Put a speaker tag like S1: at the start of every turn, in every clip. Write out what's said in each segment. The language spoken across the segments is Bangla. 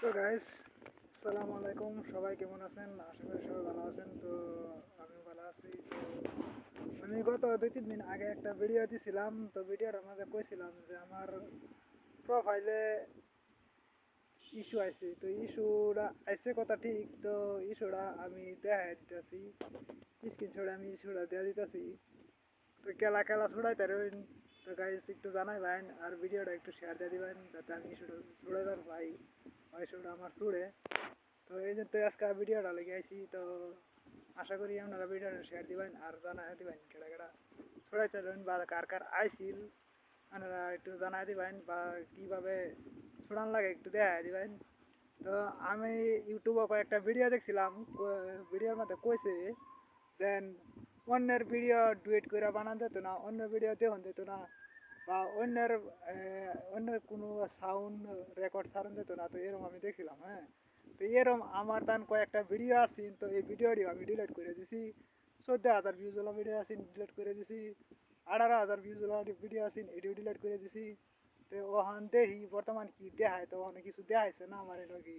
S1: তো গাইস, আসসালামু আলাইকুম। সবাই কেমন আছেন? আশা করি সবাই ভালো আছেন। তো আমিও ভালো আছি। তো আমি গত 2-3 দিন আগে একটা ভিডিও দিছিলাম। তো ভিডিওটার মাঝে কইছিলাম যে আমার প্রোফাইলে ইস্যু আইছে। তো ইস্যুটা আইছে কথা ঠিক, তো ইস্যুটা আমি দেখাই দিতেছি। স্ক্রিনশটে আমি ইস্যুটা দেওয়া দিতেছি। তো কেলা কেলা ছুড়াইতে রইন। তো গাইস একটু জানাই ভাই, আর ভিডিওটা একটু শেয়ার দিয়ে দিবেন যাতে আমি ইস্যুটা ছুড়াইবার পাই। ইস্যুটা আমার ছুড়ে। তো এই যে তো আজকে ভিডিওটা লেগে আইছি। তো আশা করি আপনারা ভিডিওটা শেয়ার দিবেন আর জানাই দিবেন কেডা কেডা ছড়াইতে দেবেন বা কার কার আইছিল আপনারা একটু জানাই দিবেন বা কিভাবে ছড়ান লাগে একটু দেখাই দিবেন। তো আমি ইউটিউবে কয়েকটা ভিডিও দেখছিলাম। ভিডিওর মধ্যে কইছে দেন অন্যের ভিডিও ডুয়েট করে বানান যেত না, অন্য ভিডিও দেখুন যেত না, বা অন্যের কোনো সাউন্ড রেকর্ড ছাড়ান যেত না। তো এরকম আমি দেখছিলাম, হ্যাঁ। তো এরকম আমার তান কয়েকটা ভিডিও আছে, তো এই ভিডিওটি আমি ডিলিট করে দিছি। 14,000 ভিউজ ওলা ভিডিও আছে, ডিলিট করে দিছি। 18,000 ভিউজ ওলা ভিডিও আছে, এটিও ডিলিট করে দিছি। তো ওখান দেখি বর্তমান কি দেখায়, তো অনেক কিছু দেখাইছে না আমার এটা কি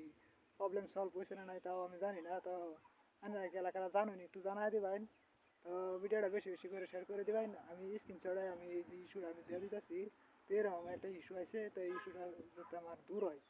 S1: প্রবলেম সলভ হয়েছে না নাই তাও আমি জানি না। তো আপনারা এলাকাটা জানুন, একটু জানাই দিবেন। তো ভিডিওটা বেশি বেশি করে শেয়ার করে দিবেন। আমি স্ক্রিনশটে আমি এই যে ইস্যুটা আমি দিয়ে দিতেছি। তো এরকম একটা ইস্যু আছে, তো এই ইস্যুটা যাতে আমার দূর হয়।